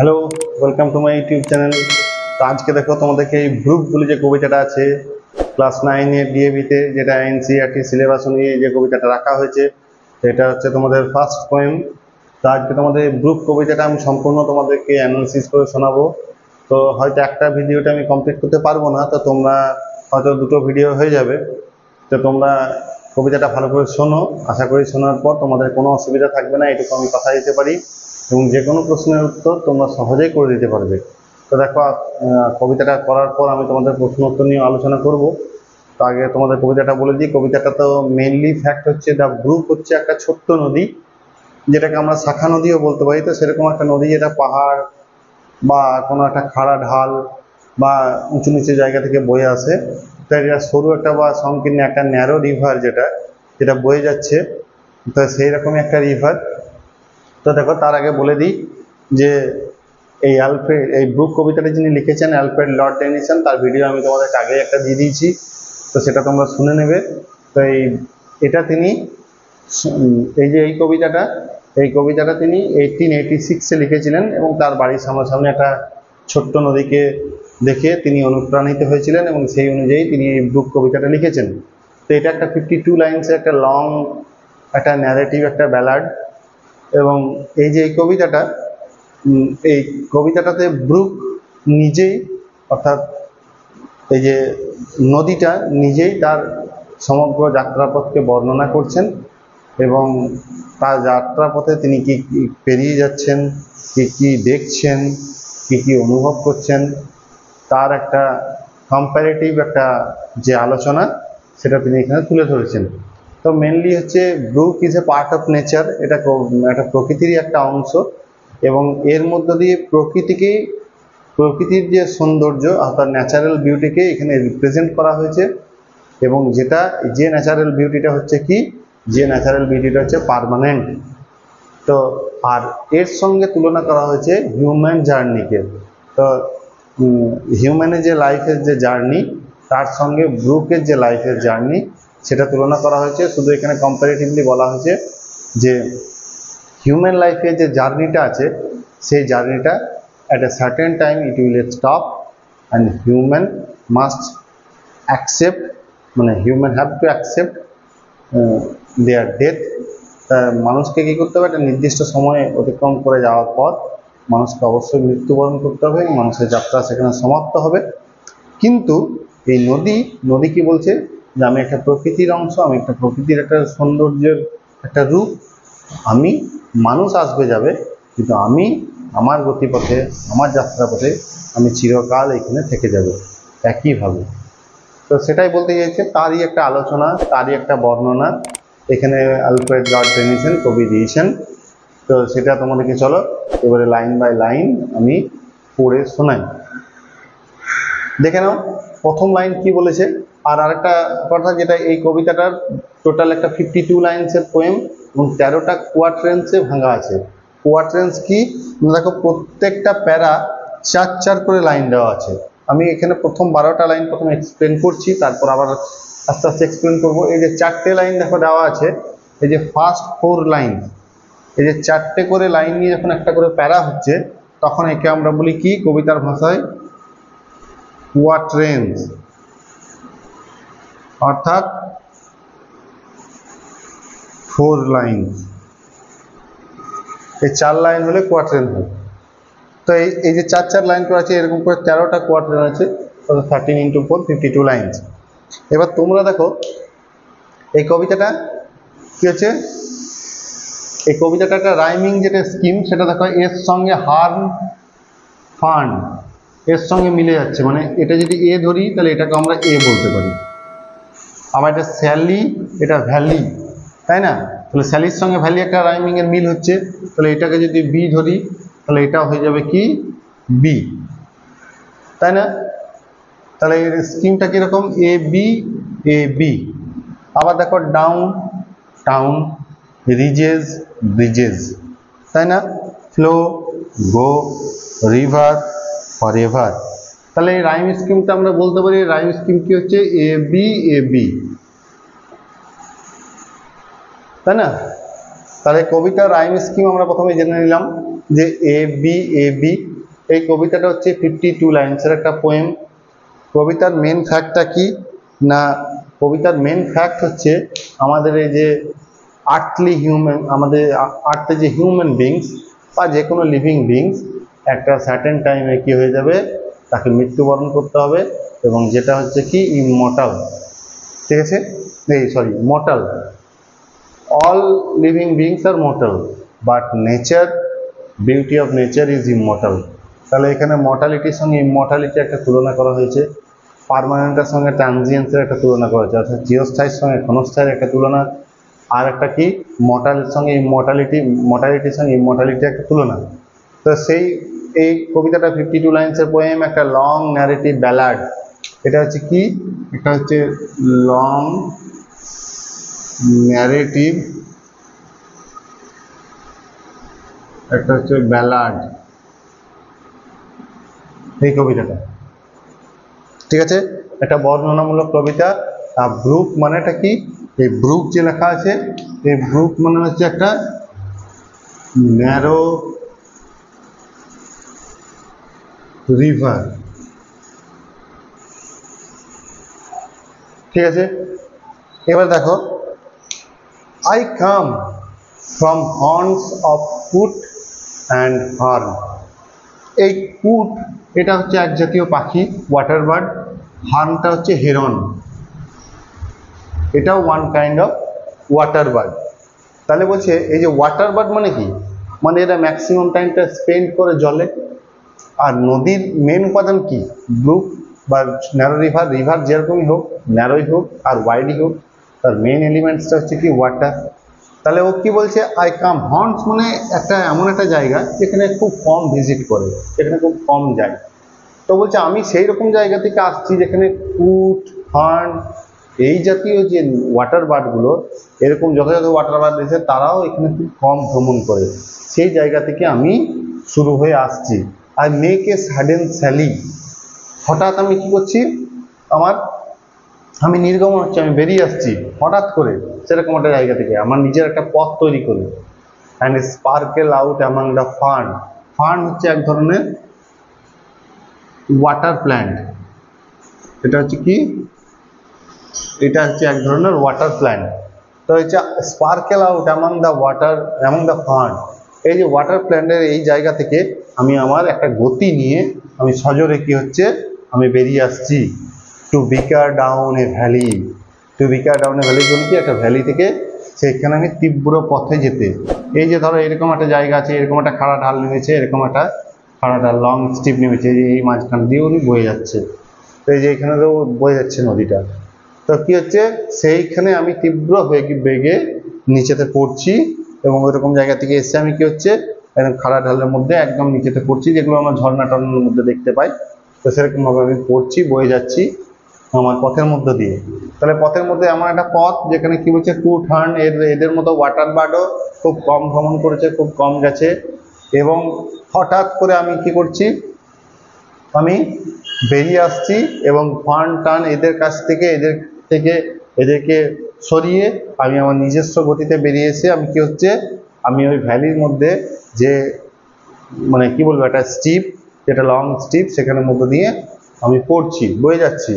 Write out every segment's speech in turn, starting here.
Hello, welcome to my YouTube channel. তো আজকে দেখো তোমাদেরকে এই ব্রুক বলে যে কবিতাটা আছে ক্লাস 9-এর ডিএভিতে, যেটা এনসিইআরটি সিলেবাস অনুযায়ী যে কবিতাটা রাখা হয়েছে, এটা হচ্ছে তোমাদের ফার্স্ট পোয়েম। তো আজকে তোমাদের ব্রুক কবিতাটা আমি সম্পূর্ণ তোমাদেরকে অ্যানালিসিস করে শোনাবো। তো হয়তো একটা ভিডিওটা আমি কমপ্লিট করতে পারবো না, তো তোমরা হয়তো দুটো ভিডিও হয়ে যাবে। তো তোমরা কবিতাটা ভালো করে শোনো, আশা করি শোনার পর তোমাদের কোনো অসুবিধা থাকবে না, এটুকু আমি কথা দিতে পারি। এবং যে কোনো প্রশ্নের উত্তর তোমরা সহজেই করে দিতে পারবে। তো দেখো, কবিতাটা করার পর আমি তোমাদের প্রশ্ন উত্তর নিয়ে আলোচনা করব। তো আগে তোমাদের কবিতাটা বলে দিই। কবিতাটা তো মেইনলি ফ্যাক্ট হচ্ছে, দ্য ব্রুক হচ্ছে একটা ছোট্ট নদী, যেটাকে আমরা শাখা নদীও বলতে পারি। তো সেরকম একটা নদী যেটা পাহাড় বা কোনো একটা খাড়া ঢাল বা উঁচু নিচু জায়গা থেকে বয়ে আসে। তো এটা সরু একটা বা সংকীর্ণ একটা ন্যারো রিভার, যেটা যেটা বয়ে যাচ্ছে। তো সেই রকমই একটা রিভার। তো দেখো, তার আগে বলে দিই যে এই ব্রুক কবিতাটা যিনি লিখেছেন, অ্যালফ্রেড লর্ড টেনিসন, তার ভিডিও আমি তোমাদের আগে একটা দিয়ে দিয়েছি, তো সেটা তোমরা শুনে নেবে। তো এটা তিনি এই কবিতাটা তিনি 1886-এ লিখেছিলেন, এবং তার বাড়ির সামনাসামনি একটা ছোট্ট নদীকে দেখে তিনি অনুপ্রাণিত হয়েছিলেন, এবং সেই অনুযায়ী তিনি এই ব্রুক কবিতাটা লিখেছেন। তো এটা একটা 52 লাইনসের একটা লং একটা ন্যারেটিভ, একটা ব্যালাড। এবং এই কবিতাটাতে ব্রুক নিজেই, অর্থাৎ এই যে নদীটা নিজেই তার সমগ্র যাত্রাপথকে বর্ণনা করছেন, এবং তার যাত্রাপথে তিনি কি কি পেরিয়ে যাচ্ছেন, কি কি দেখছেন, কি কি অনুভব করছেন, তার একটা কম্প্যারেটিভ একটা যে আলোচনা, সেটা তিনি এখানে তুলে ধরেছেন। তো মেনলি হচ্ছে brook is a part of nature, এটা একটা প্রকৃতিরই একটা অংশ, এবং এর মধ্য দিয়ে প্রকৃতির যে সৌন্দর্য অর্থাৎ ন্যাচারাল বিউটিকে এখানে রিপ্রেজেন্ট করা হয়েছে। এবং যে ন্যাচারাল বিউটিটা হচ্ছে পার্মানেন্ট। তো আর এর সঙ্গে তুলনা করা হয়েছে হিউম্যান জার্নিকে। তো হিউম্যানের যে লাইফের যে জার্নি, তার সঙ্গে ব্রুকের যে লাইফের জার্নি, সেটা তুলনা করা হয়েছে। শুধু এখানে কম্পারেটিভলি বলা হয়েছে যে হিউম্যান লাইফে যে জার্নিটা আছে, সেই জার্নিটা at a certain time it will stop, and human must accept, মানে human have to accept their death. মানুষকে কি করতে হবে, একটা নির্দিষ্ট সময় অতিক্রম করে যাওয়ার পর মানুষকে অবশ্যই মৃত্যুবরণ করতে হবে, এবং মানুষের যাত্রা সেখানে সমাপ্ত হবে। কিন্তু এই নদী কি বলছে, যে আমি একটা প্রকৃতির অংশ, আমি একটা প্রকৃতির একটা সৌন্দর্যের একটা রূপ, আমি মানুষ আসবে যাবে, কিন্তু আমি আমার গতিপথে, আমার যাত্রাপথে আমি চিরকাল এখানে থেকে যাব একইভাবে। তো সেটাই বলতে চাইছে, তারই একটা আলোচনা, তারই একটা বর্ণনা এখানে অ্যালফ্রেড লর্ড টেনিসন কবি দিয়েছেন। তো সেটা তোমাদেরকে চলো এবারে লাইন বাই লাইন আমি পড়ে শোনাই। দেখে নাও প্রথম লাইন কি বলেছে। আর আরেকটা কথা, যেটা এই কবিতাটার টোটাল একটা 52 লাইনসের পোয়েম, এবং 13টা কোয়াট্রেন্সে ভাঙা আছে। কোয়াট্রেন্স কি, দেখো প্রত্যেকটা প্যারা 4 করে লাইন দেওয়া আছে। আমি এখানে প্রথম 12টা লাইন প্রথম এক্সপ্লেন করছি, তারপর আবার আস্তে আস্তে এক্সপ্লেন করবো। এই যে 4টে লাইন দেখো দেওয়া আছে, এই যে ফার্স্ট 4 লাইন, এই যে 4টে করে লাইন নিয়ে যখন একটা করে প্যারা হচ্ছে, তখন একে আমরা বলি কি কবিতার ভাষায়, কোয়াট্রেন্স, অর্থাৎ 4 লাইন। এই 4 লাইন হলে কোয়াট্রেন হয়। তো এই যে 4 লাইন করে আছে, এরকম করে 13টা কোয়াট্রেন আছে, 13 × 4 52 লাইন। এবার তোমরা দেখো এই কবিতাটা কি হচ্ছে, এই কবিতাটা একটা রাইমিং যেটা স্কিম, সেটা দেখো এর সঙ্গে হার্ন ফান্ড এর সঙ্গে মিলে যাচ্ছে। মানে এটা যদি এ ধরি, তাহলে এটাকে আমরা এ বলতে পারি। আবার এটা স্যালি, এটা ভ্যালি, তাই না? তাহলে স্যালির সঙ্গে ভ্যালি একটা রাইমিং এর মিল হচ্ছে। তাহলে এটাকে যদি বি ধরি, তাহলে এটা হয়ে যাবে কি বি, তাই না? তাহলে এর স্কিমটা কিরকম, এ বি এ বি। আবার দেখো ডাউন টাউন, রিজেস ব্রিজেস, তাই না? ফ্লো গো, রিভার ফরএভার। তাহলে এই রাইম স্কিমটা আমরা বলতে পারি, রাইম স্কিম কি হচ্ছে, এ বি, তাই না? তাহলে কবিতার রাইম স্কিম আমরা প্রথমে জেনে নিলাম। যে এ বি এ বি, এই কবিতাটা হচ্ছে 52 লাইন্সের একটা পোয়েম। কবিতার মেন ফ্যাক্টটা কি না, কবিতার মেন ফ্যাক্ট হচ্ছে আমাদের এই যে আর্থলি হিউম্যান, আমাদের আর্থে যে হিউম্যান বিংস বা যে কোনো লিভিং বিংস একটা সার্টেন টাইমে কি হয়ে যাবে, তাকে মৃত্যুবরণ করতে হবে, এবং যেটা হচ্ছে কি ইমমর্টাল, ঠিক আছে, এই sorry mortal. All living beings are mortal, but nature, beauty of nature is immortal. তাহলে এখানে মর্টালিটির সঙ্গে ইমমর্টালিটি একটা তুলনা করা হয়েছে, পার্মানেন্টের সঙ্গে ট্রানজিয়েন্সের একটা তুলনা করা হয়েছে, অর্থাৎ চিরস্থায়ীর সঙ্গে ক্ষণস্থায়ীর একটা তুলনা, আর একটা কি মর্টালের সঙ্গে ইমমর্টালিটি, মর্টালিটির সঙ্গে ইমমর্টালিটির একটা তুলনা। তো সেই এই কবিতাটা 52 লাইন্সের পোয়েম, একটা লং ন্যারেটিভ ব্যালাড। এটা হচ্ছে কি, এটা হচ্ছে লং ন্যারেটিভ, একটা হচ্ছে ব্যালাড, এই কবিতাটা, ঠিক আছে, একটা বর্ণনামূলক কবিতা। আর ব্রুক মানেটা কি, এই ব্রুক যে লেখা আছে, এই ব্রুক মানে হচ্ছে একটা ন্যারো রিভার, ঠিক আছে। এবার দেখো, আই কাম ফ্রম হর্নস অফ কুট অ্যান্ড হর্ন। এই কুট এটা হচ্ছে এক জাতীয় পাখি, ওয়াটার বার্ড। হর্নটা হচ্ছে হেরন, এটাও one kind of water bird. তাহলে বলছে এই যে ওয়াটার বার্ড মানে কি, মানে এরা ম্যাক্সিমাম টাইমটা স্পেন্ড করে জলে। আর নদীর মেন উপাদান কি, ব্রুক বা ন্যারো রিভার, রিভার যেরকমই হোক, ন্যারোই হোক আর ওয়াইডই হোক, তার মেন এলিমেন্টসটা হচ্ছে কি ওয়াটার। তাহলে ও কি বলছে, আই কাম, হর্নস মানে একটা এমন একটা জায়গা যেখানে খুব কম ভিজিট করে, যেখানে খুব কম যায়। তো বলছে আমি সেই রকম জায়গা থেকে আসছি যেখানে কুট, হর্ন, এই জাতীয় যে ওয়াটার বার্ডগুলো, এরকম যত যত ওয়াটার বার্ড রয়েছে তারাও এখানে খুব কম ভ্রমণ করে, সেই জায়গা থেকে আমি শুরু হয়ে আসছি। I make a sudden Sally, হঠাৎ আমি কি করছি, আমি নির্গমন হচ্ছে, আমি বেরিয়ে আসছি হঠাৎ করে সেরকম একটা জায়গা থেকে, আমার নিজের একটা পথ তৈরি করে। And sparkle out among the fern. Fern হচ্ছে এক ধরনের ওয়াটার প্ল্যান্ট, এটা হচ্ছে কি, এটা হচ্ছে এক ধরনের ওয়াটার প্ল্যান্ট। তো হচ্ছে sparkle out among the water, among the fern, এই যে ওয়াটার প্ল্যান্টের এই জায়গা থেকে আমি আমার একটা গতি নিয়ে আমি সজোরে কি হচ্ছে, আমি বেরিয়ে আসছি। টু বিকার ডাউন এ ভ্যালি, টু বিকার ডাউন এ ভ্যালি বলছি একটা ভ্যালি থেকে সেখানে আমি তীব্র পথে যেতে। এই যে ধরো এরকম একটা জায়গা আছে, এরকম একটা খাড়া ঢাল নেমেছে, এরকম একটা খাড়া ঢাল লং স্টিপ নেমেছে, এই মাঝখান দিয়ে উনি বয়ে যাচ্ছে, তো এই যে এখানে তো বয়ে যাচ্ছে নদীটা। তো কি হচ্ছে, সেইখানে আমি তীব্র বেগে নিচেতে পড়ছি, এবং ওইরকম জায়গা থেকে এসে আমি কি হচ্ছে, একদম খাড়া ঢালের মধ্যে একদম নিচেতে পড়ছি, যেগুলো আমরা ঝর্ণা টর্নার মধ্যে দেখতে পাই। তো সেরকমভাবে আমি পড়ছি, বয়ে যাচ্ছি আমার পথের মধ্য দিয়ে। তাহলে পথের মধ্যে এমন একটা পথ যেখানে কি বলছে, কুট, হার্ন, এদের মতো ওয়াটার বার্ডও খুব কম ভ্রমণ করেছে, খুব কম গেছে। এবং হঠাৎ করে আমি কি করছি, আমি বেরিয়ে আসছি, এবং ফার্ন টান এদের কাছ থেকে এদেরকে সরিয়ে আমি আমার নিজস্ব গতিতে বেরিয়ে এসে আমি কি হচ্ছে, আমি ওই ভ্যালির মধ্যে যে মানে কি বলবো, একটা স্টিপ, যেটা লং স্টিপ, সেখানের মধ্যে দিয়ে আমি পড়ছি, বয়ে যাচ্ছি।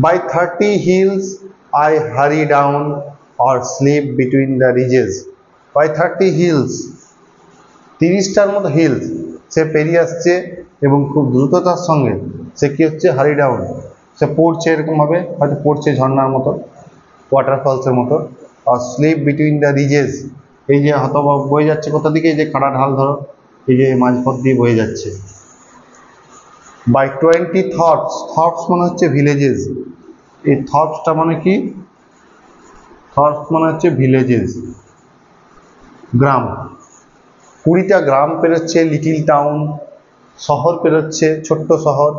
By 30 hills I hurry down or slip between the ridges. By 30 hills, 30টার মতো হিলস সে পেরিয়ে আসছে, এবং খুব দ্রুততার সঙ্গে সে কি হচ্ছে, হারি ডাউন, সে পড়ছে এরকমভাবে, হয়তো পড়ছে ঝর্ণার মতো, ওয়াটারফলসের মতো। আর স্লিপ বিটুইন দ্য রিজেস, এই যে হয়তো বয়ে যাচ্ছে কোথা দিকে, এই যে খাড়া ঢাল ধরো, এই যে মাঝপথ দিয়ে বয়ে যাচ্ছে। বাই 20 থটস, থটস মানে হচ্ছে ভিলেজেস, এই থটসটা মানে কি, থটস মানে হচ্ছে ভিলেজেস, গ্রাম। 20টা গ্রাম পেরোচ্ছে, লিটিল টাউন, শহর পেরোচ্ছে, ছোট্ট শহর।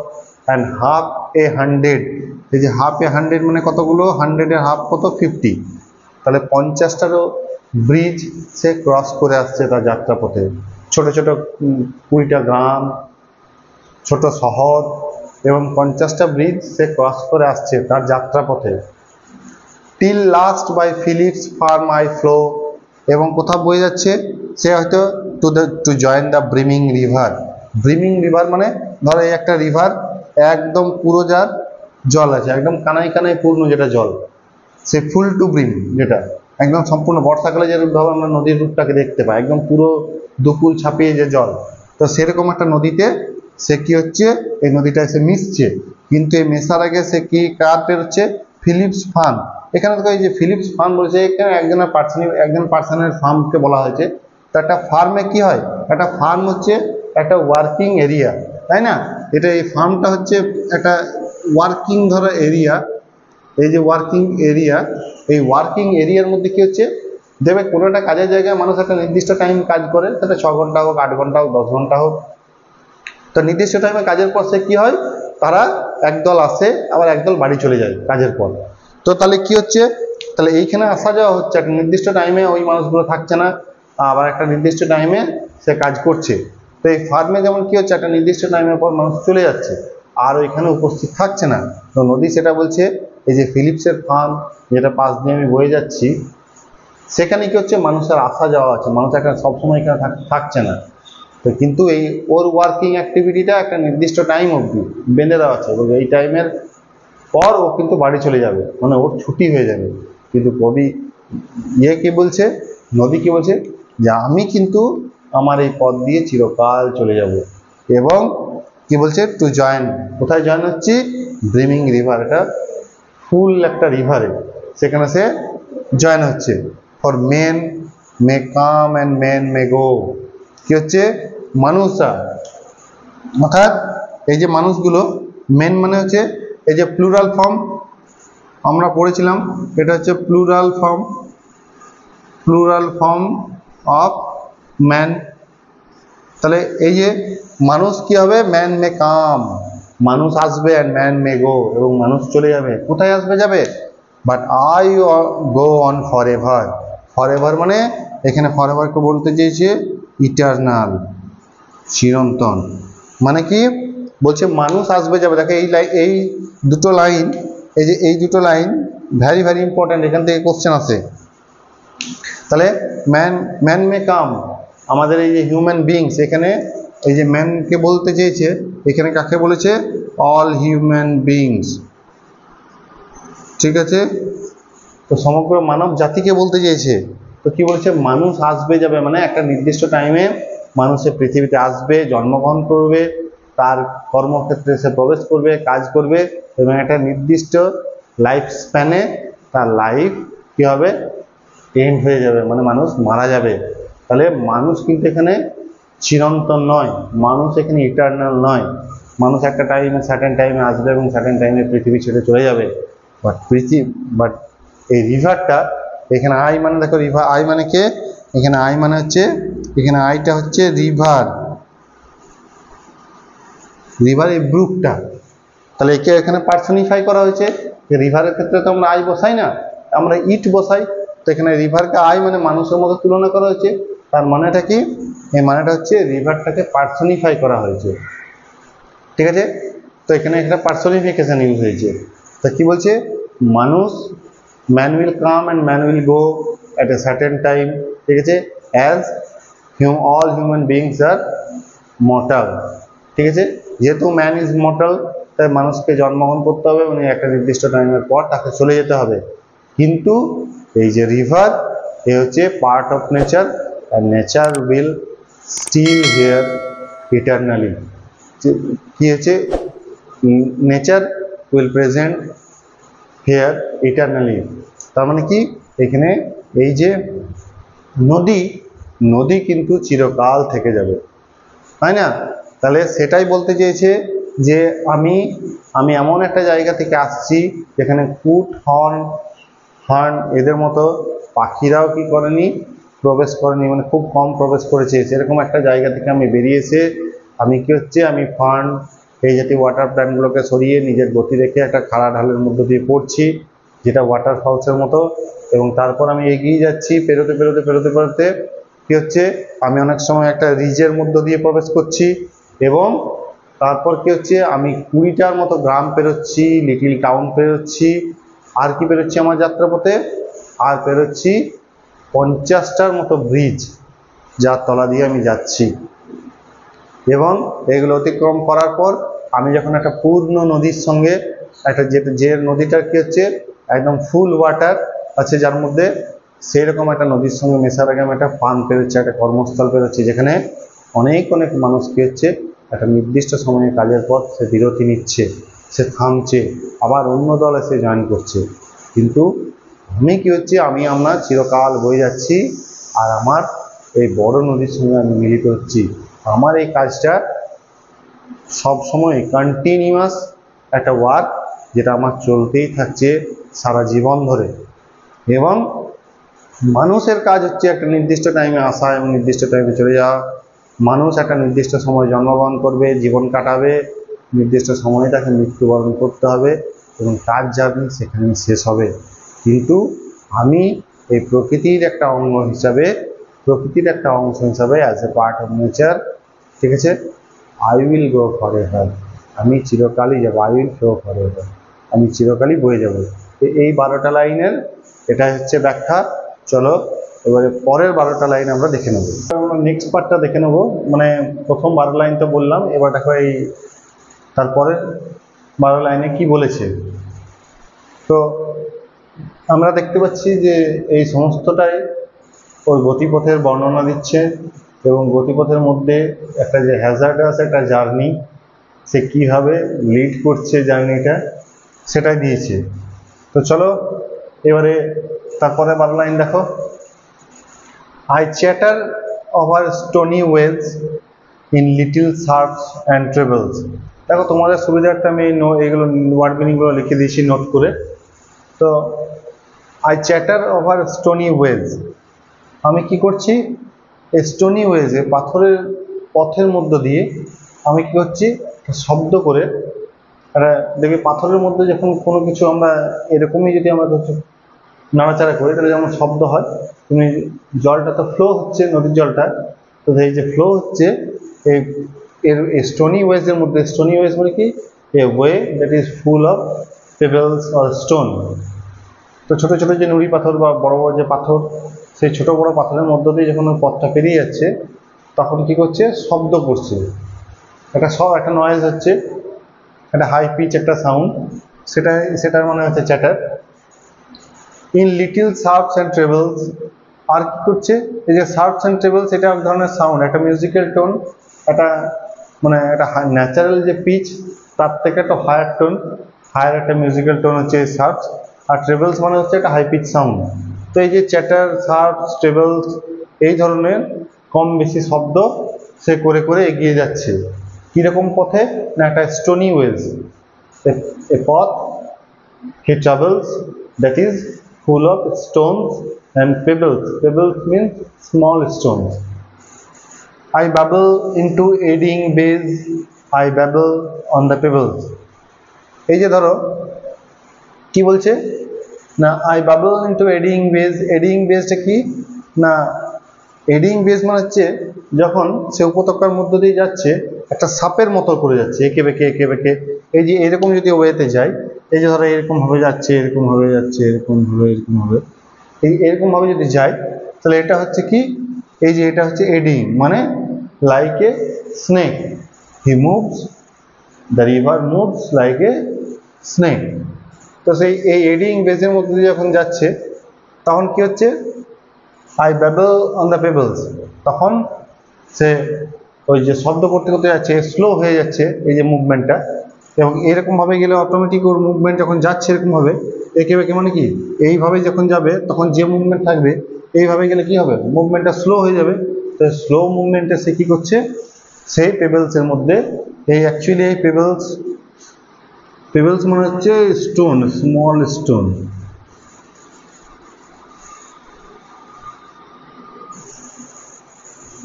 অ্যান্ড হাফ এ 100, এই যে হাফ এ 100 মানে কতগুলো, 100-এর হাফ কত, 50, তাহলে 50টারও ব্রিজ সে ক্রস করে আসছে তার যাত্রাপথে। ছোট ছোট 20টা গ্রাম, ছোট শহর, এবং 50টা ব্রিজ সে ক্রস করে আসছে তার যাত্রাপথে। Till last by Philip's farm I flow, এবং কোথাও বয়ে যাচ্ছে, সে হয়তো to join the brimming river. Brimming river মানে ধরো এই একটা রিভার, একদম পুরো যার জল আছে, একদম কানায় কানায় পূর্ণ যেটা জল, সে ফুল টু ব্রিম, যেটা একদম সম্পূর্ণ বর্ষাকালে যেরকম ধরো আমরা নদীর রূপটাকে দেখতে পাই, একদম পুরো দুকুল ছাপিয়ে যে জল, তো সেরকম একটা নদীতে সে কি হচ্ছে, এই নদীটা এসে মিশছে। কিন্তু এই মেশার আগে সে কি কার বেরোচ্ছে, ফিলিপস ফার্ম। এখানে দেখো এই যে ফিলিপস ফার্ম বলেছে, এখানে একজন পার্সনের ফার্মকে বলা হয়েছে। তো একটা ফার্মে কি হয়, একটা ফার্ম হচ্ছে একটা ওয়ার্কিং এরিয়া, তাই না? এটা এই ফার্মটা হচ্ছে একটা ওয়ার্কিং ধরো এরিয়া। এই যে ওয়ার্কিং এরিয়া, এই ওয়ার্কিং এরিয়ার মধ্যে কি হচ্ছে, দেখবে কোনো একটা কাজের জায়গায় মানুষ একটা নির্দিষ্ট টাইম কাজ করে, সেটা 6 ঘন্টা হোক, 8 ঘন্টা হোক, 10 ঘন্টা হোক। তো নির্দিষ্ট টাইমে কাজের পর সে কি হয়, তারা একদল আসে, আবার একদল বাড়ি চলে যায় কাজের পর। তো তাহলে কি হচ্ছে, তাহলে এইখানে আসা যাওয়া হচ্ছে, একটা নির্দিষ্ট টাইমে ওই মানুষগুলো থাকছে না, আবার একটা নির্দিষ্ট টাইমে সে কাজ করছে। তো এই ফার্মে যেমন কি হচ্ছে, একটা নির্দিষ্ট টাইমের পর মানুষ চলে যাচ্ছে, আর ওইখানে উপস্থিত থাকছে না। তো নদী সেটা বলছে, এই যে ফিলিপসের ফার্ম যেটা পাশ দিয়ে আমি বয়ে যাচ্ছি, সেখানে কি হচ্ছে, মানুষের আসা যাওয়া আছে, মানুষ একটা সবসময় এখানে থাকছে না। তো কিন্তু এই ওর ওয়ার্কিং অ্যাক্টিভিটিটা একটা নির্দিষ্ট টাইম অবধি বেঁধে দেওয়া আছে, এবং এই টাইমের পর ও কিন্তু বাড়ি চলে যাবে, মানে ওর ছুটি হয়ে যাবে। কিন্তু কবি কি বলছে, নদী কি বলছে, যে আমি কিন্তু আমার এই পথ দিয়ে চিরকাল চলে যাব। এবং কি বলছে, টু জয়েন, কোথায় জয়েন হচ্ছে, ব্রিমিং রিভার, এটা ফুল একটা রিভারে, সেখানে সে জয়েন হচ্ছে। For men may come and men may go, কি হচ্ছে, মানুষরা, অর্থাৎ এই যে মানুষগুলো, মেন মানে হচ্ছে এই যে প্লুরাল ফর্ম আমরা পড়েছিলাম, এটা হচ্ছে প্লুরাল ফর্ম অফ ম্যান। তাহলে এই যে মানুষ কি হবে, ম্যান মে কাম, মানুষ আসবে, অ্যান্ড ম্যান মে গো, এবং মানুষ চলে যাবে। কোথায় আসবে, যাবে, but I go on for ever. For ever মানে এখানে ফর এভারকে বলতে চেয়েছে ইটারনাল, চিরন্তন। মানে কি বলছে, মানুষ আসবে যাবে। দেখো এই দুটো লাইন, এই যে এই দুটো লাইন ভ্যারি ভ্যারি ইম্পর্ট্যান্ট, এখান থেকে কোশ্চেন আসে। তাহলে ম্যান মে কাম, আমাদের এই যে হিউম্যান বিংস, এখানে এই যে ম্যানকে বলতে চেয়েছে, এখানে কাকে বলেছে, অল হিউম্যান বিংস, ঠিক আছে? তো সমগ্র মানব জাতিকে বলতে চেয়েছে। তো কি বলছে, মানুষ আসবে যাবে, মানে একটা নির্দিষ্ট টাইমে মানুষের পৃথিবীতে আসবে, জন্মগ্রহণ করবে, তার কর্মক্ষেত্রে সে প্রবেশ করবে, কাজ করবে, এবং একটা নির্দিষ্ট লাইফ স্প্যানে তার লাইফ কি হবে, এন্ড হয়ে যাবে, মানে মানুষ মারা যাবে। তাহলে মানুষ কিন্তু এখানে চিরন্তন নয়, মানুষ এখানে ইটারনাল নয়। মানুষ একটা টাইমে, সার্টেন টাইমে আসবে, এবং সার্টেন টাইমে পৃথিবী ছেড়ে চলে যাবে। বাট এই রিভারটা, এখানে আই মানে দেখো, রিভার আই মানে কে, এখানে আই মানে হচ্ছে, এখানে আইটা হচ্ছে রিভার, এই ব্রুকটা। তাহলে একে এখানে পার্সনিফাই করা হয়েছে। রিভারের ক্ষেত্রে তো আমরা আই বসাই না, আমরা ইট বসাই। তো এখানে রিভারকে আই মানে মানুষের মতো তুলনা করা হয়েছে। তার মানেটা কি, এই মানেটা হচ্ছে রিভারটাকে পার্সনিফাই করা হয়েছে, ঠিক আছে? তো এখানে একটা পার্সনিফিকেশন ইউজ হয়েছে। তো কি বলছে, মানুষ, man will come and man will go at a certain time, ঠিক আছে, as all human beings are mortal, ঠিক আছে? যেহেতু ম্যান ইজ মর্টাল, তাই মানুষকে জন্মগ্রহণ করতে হবে, উনি একটা নির্দিষ্ট টাইমের পর তাকে চলে যেতে হবে। কিন্তু এই যে রিভার, এ হচ্ছে পার্ট অফ নেচার, আর nature will still here eternally. কি হচ্ছে, nature will present here eternally. তার মানে কি, এখানে এই যে নদী কিন্তু চিরকাল থেকে যাবে, তাই না? তাহলে সেটাই বলতে চেয়েছে যে আমি এমন একটা জায়গা থেকে আসছি যেখানে কুট, হর্ন এদের মতো পাখিরাও কি করেনি, প্রবেশ করেনি, মানে খুব কম প্রবেশ করেছে। সেরকম একটা জায়গা থেকে আমি বেরিয়ে এসে আমি কি হচ্ছে, আমি ফার্ন এই জাতীয় ওয়াটার প্ল্যান্টগুলোকে সরিয়ে নিজের গতি রেখে একটা খাড়া ঢালের মধ্যে দিয়ে পড়ছি, যেটা ওয়াটারফলসের মতো। এবং তারপর আমি এগিয়ে যাচ্ছি, পেরোতে কি হচ্ছে, আমি অনেক সময় একটা রিজের মধ্য দিয়ে প্রবেশ করছি, এবং তারপর কি হচ্ছে, আমি 20টার মতো গ্রাম পেরোচ্ছি, লিটিল টাউন পেরোচ্ছি, আর কি পেরোচ্ছি আমার যাত্রাপথে, আর পেরোচ্ছি 50টার মতো ব্রিজ, যার তলা দিয়ে আমি যাচ্ছি। এবং এগুলো অতিক্রম করার পর আমি যখন একটা পূর্ণ নদীর সঙ্গে একটা যে নদীটা কি হচ্ছে একদম ফুল ওয়াটার আছে, যার মধ্যে সেই রকম একটা নদীর সঙ্গে মেশার আগে আমি একটা পান পেরোচ্ছে, একটা কর্মস্থল পেরোচ্ছে, যেখানে অনেক অনেক মানুষ কি হচ্ছে একটা নির্দিষ্ট সময়ে কাজের পর সে বিরতি নিচ্ছে, সে থামছে, আবার অন্য দল এসে জয়েন করছে। কিন্তু আমি কি হচ্ছে, আমরা চিরকাল বয়ে যাচ্ছি আর আমার এই বড় নদীর সঙ্গে আমি মিলিত হচ্ছি। আমার এই কাজটা সব সময় কন্টিনিউয়াস একটা ওয়ার্ক, যেটা আমার চলতেই থাকছে সারা জীবন ধরে। এবং মানুষের কাজ হচ্ছে একটা নির্দিষ্ট টাইমে আসা এবং নির্দিষ্ট টাইমে চলে যাওয়া। মানুষ একটা নির্দিষ্ট সময় জন্মগ্রহণ করবে, জীবন কাটাবে, নির্দিষ্ট সময়ে তাকে মৃত্যুবরণ করতে হবে এবং তার জার্নি সেখানেই শেষ হবে। কিন্তু আমি এই প্রকৃতির একটা অঙ্গ হিসাবে, প্রকৃতির একটা অংশ হিসাবে as a part of nature, ঠিক আছে, I will go for ever, আমি চিরকালই যাবো, I will flow for ever, আমি চিরকালই বয়ে যাবো। তো এই 12টা লাইনের এটা হচ্ছে ব্যাখ্যা। চলো এবারে পরের 12টা লাইন আমরা দেখে নেব। আমরা নেক্সট পার্টটা দেখে নেব, মানে প্রথম 12 লাইন তো বললাম, এবার দেখো এই তারপরের 12 লাইনে কি বলেছে। তো আমরা দেখতে পাচ্ছি যে এই সমস্তটাই ওর গতিপথের বর্ণনা দিচ্ছে এবং গতিপথের মধ্যে একটা যে হ্যাজার্ডাস একটা জার্নি, সে কীভাবে লিড করছে জার্নিটা, সেটাই দিয়েছে। তো চলো এবারে তারপরে 12 লাইন দেখো। I chatter over stony ways in little surfs and trebles. দেখো তোমাদের সুবিধার্থে আমি এইগুলো ওয়ার্ড মিনিংগুলো লিখে দিয়েছি নোট করে। তো I chatter over stony ways, আমি কি করছি, স্টোনি ওয়েজে পাথরের পথের মধ্য দিয়ে আমি কি করছি শব্দ করে। একটা দেখবি পাথরের মধ্যে যখন কোনো কিছু আমরা এরকমই যদি আমরা কিছু নাড়াচাড়া করি তাহলে যেমন শব্দ হয়, তুমি জলটা তো ফ্লো হচ্ছে, নদীর জলটা তো এই যে ফ্লো হচ্ছে এর স্টোনি ওয়েজের মধ্যে। স্টোনি ওয়েজ মানে কি, a way that is full of pebbles or stone. তো ছোটো ছোটো যে নুড়ি পাথর বা বড় বড় যে পাথর, সেই ছোটো বড়ো পাথরের মধ্য দিয়ে যখন ওই পথটা পেরিয়ে যাচ্ছে তখন কি করছে, শব্দ করছে, একটা নয়েজ হচ্ছে, একটা হাই পিচ একটা সাউন্ড, সেটার মানে হচ্ছে চ্যাটার। ইন লিটিল সার্ফস অ্যান্ড ট্রেবলস, আর কি করছে, এই যে সার্ফস অ্যান্ড ট্রেবলস এটা এক ধরনের সাউন্ড, একটা মিউজিক্যাল টোন, একটা মানে একটা ন্যাচারাল যে পিচ তার থেকে একটা হায়ার টোন, হায়ার একটা মিউজিক্যাল টোন হচ্ছে এই সার্ফস, আর ট্রেবলস মানে হচ্ছে একটা হাই পিচ সাউন্ড। তো এই যে চ্যাটার, সার্ফস, ট্রেবলস এই ধরনের কম বেশি শব্দ সে করে করে এগিয়ে যাচ্ছে। কীরকম পথে না, একটা স্টোনি ওয়েজ, এ পথ he travels that is full of stones and pebbles. Pebbles means small stones. I babble into eddying bays, I babble on the pebbles. এই যে ধরো কি বলছে না, I babble into eddying bays. eddying baysটা কি না, eddying bays মানে হচ্ছে যখন সে উপত্যকার মধ্য দিয়ে যাচ্ছে একটা সাপের মতো করে যাচ্ছে, এঁকে বেঁকে এঁকে বেঁকে। এই যে এরকম যদি ওয়েতে যায়, এই যে ধরো এরকম ভাবে যাচ্ছে, এরকম ভাবে যাচ্ছে, এরকম ভাবে, এরকম ভাবে, এরকম ভাবে যদি যায় তাহলে এটা হচ্ছে কি, এই যে এটা হচ্ছে এডিং, মানে like a snake, he moves, the river moves like a snake. তো সেই এই এডিং বেজের মধ্যে দিয়ে যখন যাচ্ছে তখন কি হচ্ছে, আই ব্যাবল অন দ্য পেবলস, তখন সে ওই যে শব্দ করতে করতে যাচ্ছে, স্লো হয়ে যাচ্ছে এই যে মুভমেন্টটা। এবং এরকমভাবে গেলে অটোমেটিক ওর মুভমেন্ট যখন যাচ্ছে এরকমভাবে এঁকে বেঁকে, মানে কি এইভাবে যখন যাবে তখন যে মুভমেন্ট থাকবে এইভাবে গেলে কি হবে, মুভমেন্টটা স্লো হয়ে যাবে। তো স্লো মুভমেন্টে সে কী করছে, সেই পেবেলসের মধ্যে এই অ্যাকচুয়ালি এই পেবেলস মানে হচ্ছে স্টোন, স্মল স্টোন।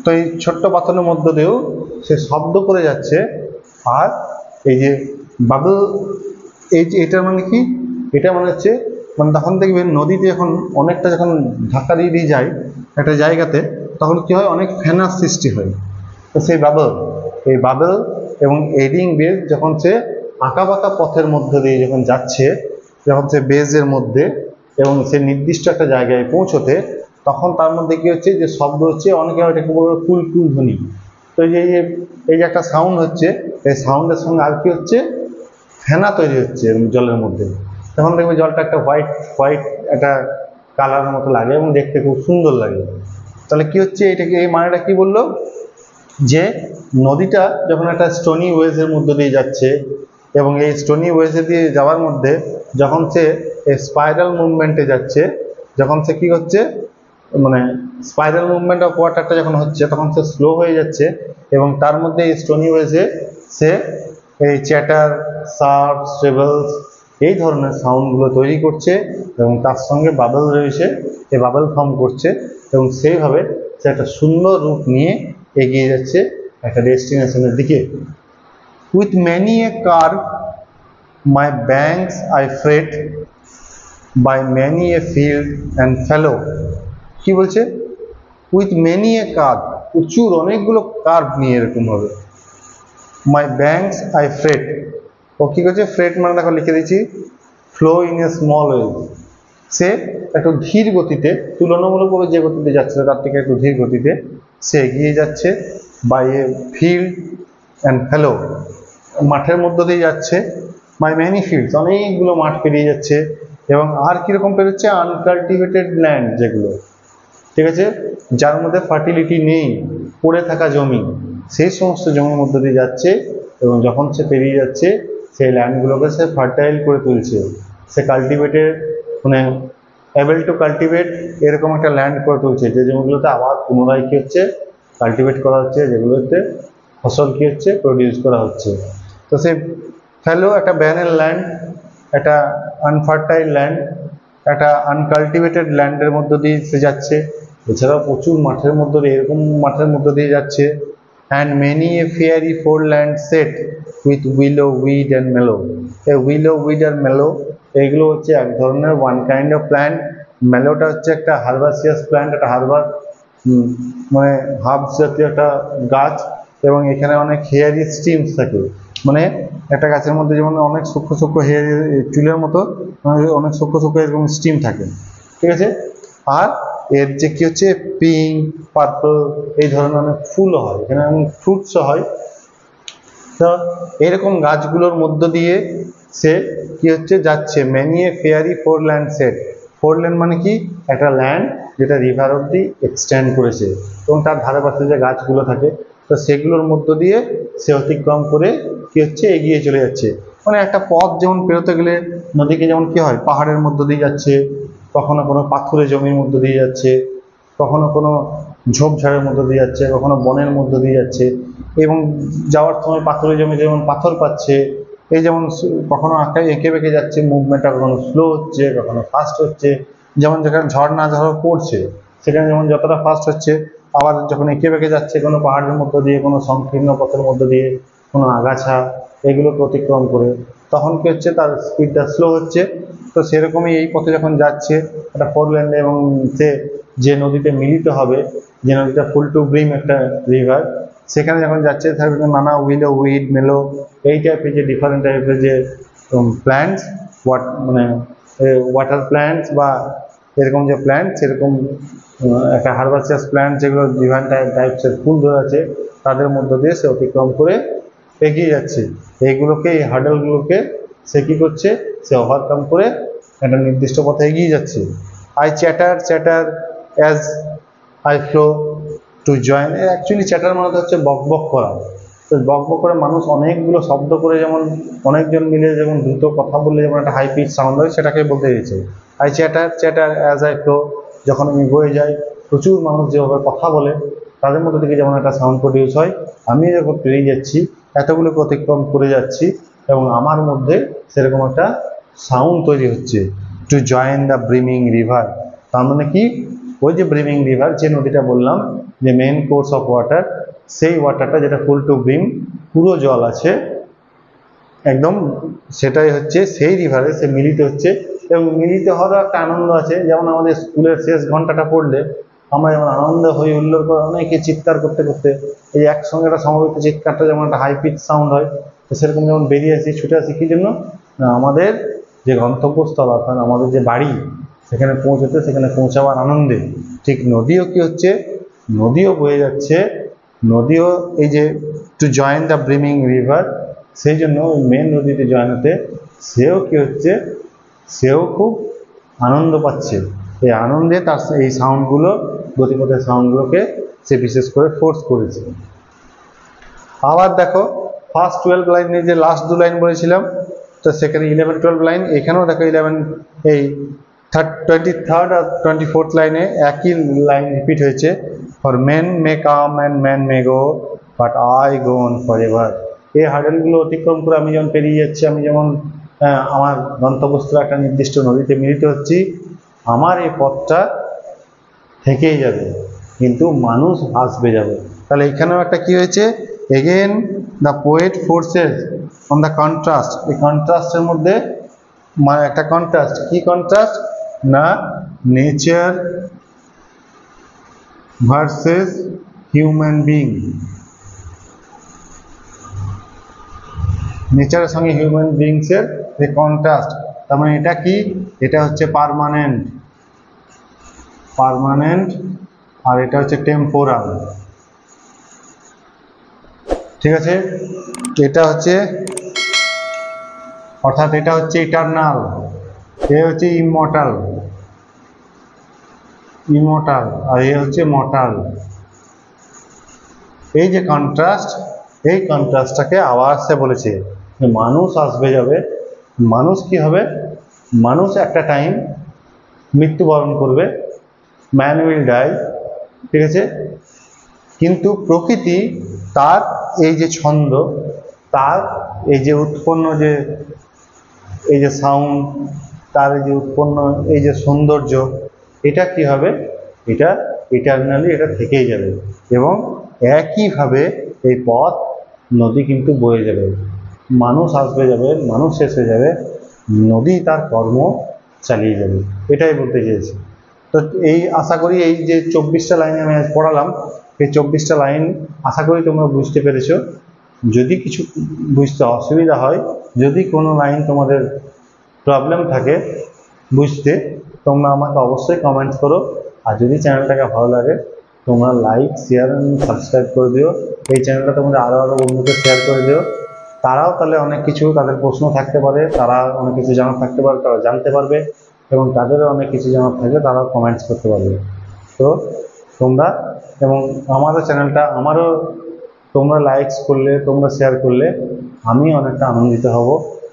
তো এই ছোট্ট পাথরের মধ্য দিয়েও সে শব্দ করে যাচ্ছে। আর এই যে বাবল, এই যে এটার মানে কি, এটা মানে হচ্ছে মানে তখন দেখবেন নদীতে যখন অনেকটা যখন ধাক্কা দিয়ে দিয়ে যায় একটা জায়গাতে, তখন কি হয়, অনেক ফেনার সৃষ্টি হয়। তো সেই বাবল, এই বাবল এবং এডিং বেজ যখন সে আঁকা বাঁকা পথের মধ্যে দিয়ে যখন যাচ্ছে, যখন সে বেজের মধ্যে এবং সে নির্দিষ্ট একটা জায়গায় পৌঁছতে, তখন তার মধ্যে কি হচ্ছে যে শব্দ হচ্ছে, অনেকে এটাকে বলবে কুল কুল ধ্বনি। তো এই যে একটা সাউন্ড হচ্ছে, এই সাউন্ডের সঙ্গে আর কি হচ্ছে, ফেনা তৈরি হচ্ছে জলের মধ্যে। তখন দেখবে জলটা একটা হোয়াইট হোয়াইট একটা কালারের মতো লাগে এবং দেখতে খুব সুন্দর লাগে। তাহলে কি হচ্ছে, এটাকে এই মানেটা কি বললো, যে নদীটা যখন একটা স্টোনি ওয়েজের মধ্যে দিয়ে যাচ্ছে এবং এই স্টোনি ওয়েজে দিয়ে যাওয়ার মধ্যে যখন সে স্পাইরাল মুভমেন্টে যাচ্ছে, যখন সে কি হচ্ছে, মানে স্পাইরাল মুভমেন্ট অফ ওয়াটারটা যখন হচ্ছে তখন সে স্লো হয়ে যাচ্ছে এবং তার মধ্যে এই স্টোনি ওয়েজে সে এই চ্যাটার, সার্ফ, স্টেবলস এই ধরনের সাউন্ডগুলো তৈরি করছে এবং তার সঙ্গে বাবল রয়েছে, এই বাবল ফর্ম করছে এবং সেইভাবে সে একটা সুন্দর রূপ নিয়ে এগিয়ে যাচ্ছে একটা ডেস্টিনেশনের দিকে। With many a curve my banks I fret, by many a field and fallow. কি বলছে, উইথ মেনি এ কার্ভ, প্রচুর অনেকগুলো কার্ভ নিয়ে এরকম হবে। মাই ব্যাংকস আই ফ্রেট, ও কি করছে, ফ্রেট মানে দেখো লিখে দিচ্ছি, flow in a small wave. সে একটু ধীর গতিতে, তুলনামূলকভাবে যে গতিতে যাচ্ছে তার থেকে একটু ধীর গতিতে সে এগিয়ে যাচ্ছে। বাই এ ফিল্ড অ্যান্ড ফেলো, মাঠের মধ্য দিয়ে যাচ্ছে। বাই ম্যানি ফিল্ডস, অনেকগুলো মাঠ পেরিয়ে যাচ্ছে এবং আর কীরকম পেরোচ্ছে, আনকাল্টিভেটেড ল্যান্ড যেগুলো, ঠিক আছে, যার মধ্যে ফার্টিলিটি নেই, পড়ে থাকা জমি, সেই সমস্ত জমির মধ্যে দিয়ে যাচ্ছে এবং যখন সে পেরিয়ে যাচ্ছে সেই ল্যান্ডগুলোকে সে ফার্টাইল করে তুলছে। সে কাল্টিভেটেড, মানে অ্যাবল টু কাল্টিভেট এরকম একটা ল্যান্ড করে তুলছে, যে জমিগুলোতে আবার পুনরায় কী হচ্ছে, কাল্টিভেট করা হচ্ছে, যেগুলোতে ফসল কী হচ্ছে, প্রডিউস করা হচ্ছে। তো সে ফেলো একটা ব্যানের ল্যান্ড, একটা আনফার্টাইল ল্যান্ড, একটা আনকাল্টিভেটেড ল্যান্ডের মধ্য দিয়ে সে যাচ্ছে। এছাড়াও প্রচুর মাঠের মধ্য দিয়ে, এরকম মাঠের মধ্য দিয়ে যাচ্ছে। And many a fairy foreland set with উইলো, weed and মেলো। এই উইলো, উইড আর মেলো এইগুলো হচ্ছে এক ধরনের ওয়ান কাইন্ড অফ প্ল্যান্ট। মেলোটা হচ্ছে একটা হার্বাসিয়াস প্ল্যান্ট, একটা মানে হার্বস জাতীয় একটা গাছ এবং এখানে অনেক হেয়ারি স্টিমস থাকে। মানে একটা গাছের মধ্যে যেমন অনেক সূক্ষ্ম সূক্ষ্ম হেয়ারি চুলের মতো অনেক সূক্ষ্ম সূক্ষ্ম এরকম স্টিম থাকে, ঠিক আছে। আর এর যে কি হচ্ছে, পিঙ্ক, পার্পল এই ধরনের অনেক ফুলও হয়, এখানে অনেক ফ্রুটসও হয়। তো এরকম গাছগুলোর মধ্য দিয়ে সে কি হচ্ছে, যাচ্ছে। Many a fairy foreland set, foreland মানে কি, একটা ল্যান্ড যেটা রিভার অব্দি এক্সটেন্ড করেছে এবং তার ধারে পাশে যে গাছগুলো থাকে তো সেগুলোর মধ্য দিয়ে সে অতিক্রম করে কি হচ্ছে, এগিয়ে চলে যাচ্ছে। মানে একটা পথ যেমন পেরোতে গেলে নদীকে যেমন কি হয়, পাহাড়ের মধ্য দিয়ে যাচ্ছে, কখনো কোনো পাথুরে জমির মধ্য দিয়ে যাচ্ছে, কখনো কোনো ঝোপঝাড়ের মধ্য দিয়ে যাচ্ছে, কখনো বনের মধ্য দিয়ে যাচ্ছে এবং যাওয়ার সময় পাথুরে জমি যেমন পাথর পাচ্ছে, এই যেমন কখনো আঁকায় এঁকে বেঁকে যাচ্ছে, মুভমেন্টটা কখনো স্লো হচ্ছে, কখনো ফাস্ট হচ্ছে। যেমন যেখানে ঝর্ণা ধরো পড়ছে সেখানে যেমন যতটা ফাস্ট হচ্ছে, আবার যখন এঁকে বেঁকে যাচ্ছে কোনো পাহাড়ের মধ্য দিয়ে, কোনো সংকীর্ণ পথের মধ্য দিয়ে, কোনো আগাছা এগুলোকে অতিক্রম করে, তখন কি হচ্ছে, তার স্পিডটা স্লো হচ্ছে। তো সেরকমই এই পথে যখন যাচ্ছে একটা ফোর ল্যান্ডে এবং সে যে নদীতে মিলিত হবে, যে নদীটা ফুল টু ব্রিম একটা রিভার, সেখানে যখন যাচ্ছে থাকবে নানা উইলো, উইড, মেলো এই টাইপের যে ডিফারেন্ট টাইপের যে প্ল্যান্টস, মানে ওয়াটার প্ল্যান্টস বা এরকম যে প্ল্যান্ট, সেরকম একটা হার্বাসিয়াস প্ল্যান্ট যেগুলো ডিফারেন্ট টাইপসের ফুল ধরে আছে তাদের মধ্য দিয়ে সে অতিক্রম করে এগিয়ে যাচ্ছে। এইগুলোকে, এই হার্ডেলগুলোকে সে কী করছে, সে ওভারকাম করে একটা নির্দিষ্ট পথে এগিয়ে যাচ্ছে। I chatter chatter as I flow to join. Actually chatter মানে হচ্ছে বক বক করা। তো বক বক করে মানুষ অনেকগুলো শব্দ করে, যেমন অনেকজন মিলে যেমন দ্রুত কথা বললে যেমন একটা হাই পিচ সাউন্ড হয়, সেটাকে বলতে গেছে। I chatter chatter as I flow, যখন আমি বয়ে যাই, প্রচুর মানুষ যেভাবে কথা বলে তাদের মধ্যে থেকে যেমন একটা সাউন্ড প্রডিউস হয়, আমি যখন পেরিয়ে যাচ্ছি, এতগুলোকে অতিক্রম করে যাচ্ছি এবং আমার মধ্যে সেরকম একটা সাউন্ড তৈরি হচ্ছে। Two join the brimming river, তার মানে কি, ওই যে ব্রিমিং রিভার, যে নদীটা বললাম যে মেন কোর্স অফ ওয়াটার, সেই ওয়াটারটা যেটা ফুল টু ব্রিম, পুরো জল আছে একদম, সেটাই হচ্ছে সেই রিভারে সে মিলিত হচ্ছে। এবং মিলিত হওয়ার একটা আনন্দ আছে, যেমন আমাদের স্কুলের শেষ ঘন্টাটা পড়লে আমরা যেমন আনন্দ হই হুল্লোড় করে অনেকে চিৎকার করতে করতে, এই একসঙ্গে একটা সমবেত চিৎকারটা যেমন একটা হাই পিচ সাউন্ড হয়, তো সেরকম যেমন বেরিয়ে আসি, ছুটে আসি, কী জন্য না, আমাদের যে গন্তব্যস্থল অর্থাৎ আমাদের যে বাড়ি, সেখানে পৌঁছতে, সেখানে পৌঁছাবার আনন্দে। ঠিক নদীও কি হচ্ছে, নদীও বয়ে যাচ্ছে, নদীও এই যে two join the brimming river, সেই জন্য ওই মেন নদীতে জয়েন হতে সেও কি হচ্ছে, সেও খুব আনন্দ পাচ্ছে। এই আনন্দে তার এই সাউন্ডগুলো, গতিপথের সাউন্ডগুলোকে সে বিশেষ করে ফোর্স করেছে। আবার দেখো ফার্স্ট 12 লাইনে যে লাস্ট 2 লাইন বলেছিলাম, তো সেখানে 11-12 লাইন, এখানেও দেখো 11 এই 23rd আর 24th লাইনে একই লাইন রিপিট হয়েছে। For men may come and man may go but I go on for ever. এই হার্ডেলগুলো অতিক্রম করে আমি যখন পেরিয়ে যাচ্ছি, আমি যেমন আমার গন্তব্যস্থলে একটা নির্দিষ্ট নদীতে মিলিত হচ্ছি, আমার এই পথটা থেকেই যাবে, কিন্তু মানুষ আসবে যাবে। তাহলে এখানেও একটা কি হয়েছে, again the poet forces on the contrast. এই কন্ট্রাস্টের মধ্যে মানে একটা কন্ট্রাস্ট, কি কন্ট্রাস্ট না, নেচার ভার্সেস হিউম্যান বিং। নেচারের সঙ্গে হিউম্যান বিংসের যে কন্ট্রাস্ট, তার মানে এটা কি, এটা হচ্ছে পার্মানেন্ট, পার্মানেন্ট, আর এটা হচ্ছে টেম্পোরাল। ঠিক আছে, এটা হচ্ছে, অর্থাৎ এটা হচ্ছে ইটারনাল, এ হচ্ছে ইমর্টাল, ইমর্টাল, আর এ হচ্ছে মর্টাল। এই যে কন্ট্রাস্ট, এই কন্ট্রাস্টটাকে আবার সে বলেছে যে মানুষ আসবে যাবে, মানুষ কি হবে, মানুষ একটা টাইম মৃত্যুবরণ করবে, ম্যান উইল ডাই। ঠিক আছে, কিন্তু প্রকৃতি তার এই যে ছন্দ, তার এই যে উৎপন্ন যে এই যে সাউন্ড, তার এই যে উৎপন্ন এই যে সৌন্দর্য, এটা কি হবে, এটা ইটারনালি এটা থেকেই যাবে। এবং একইভাবে এই পথ নদী কিন্তু বয়ে যাবে, মানুষ আসবে যাবে, মানুষ শেষ হয়ে যাবে, নদী তার কর্ম চালিয়ে যাবে, এটাই বলতে চেয়েছি। তো এই আশা করি এই যে 24টা লাইন আমি আজ পড়ালাম, এই 24টা লাইন আশা করি তোমরা বুঝতে পেরেছো। যদি কিছু বুঝতে অসুবিধা হয়, যদি কোনো লাইন তোমাদের প্রবলেম থাকে বুঝতে, তোমরা আমাকে অবশ্যই কমেন্ট করো। আর যদি চ্যানেলটাকে ভালো লাগে, তোমরা লাইক, শেয়ার এবং সাবস্ক্রাইব করে দিও। এই চ্যানেলটা তোমরা আরও বন্ধুকে শেয়ার করে দিও, তারাও তাহলে অনেক কিছু, তাদের প্রশ্ন থাকতে পারে, তারা অনেক কিছু জানার থাকতে পারে, তারা জানতে পারবে, এবং তাদেরও অনেক কিছু জানার থাকবে, তারাও কমেন্টস করতে পারবে। তো তোমরা এবং আমারও চ্যানেলটা, আমারও তোমরা লাইকস করলে, তোমরা শেয়ার করলে আমি অনেকটা আনন্দিত হব,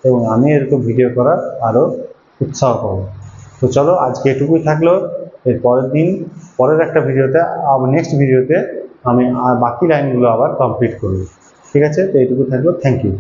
এবং আমি এরকম ভিডিও করার আরও উৎসাহ পাবো। তো চলো আজকে এটুকুই থাকলো। এর পরের দিন, পরের একটা ভিডিওতে, নেক্সট ভিডিওতে আমি বাকি লাইনগুলো আবার কমপ্লিট করব। ঠিক আছে, তো এইটুকু থাকলো। Thank you.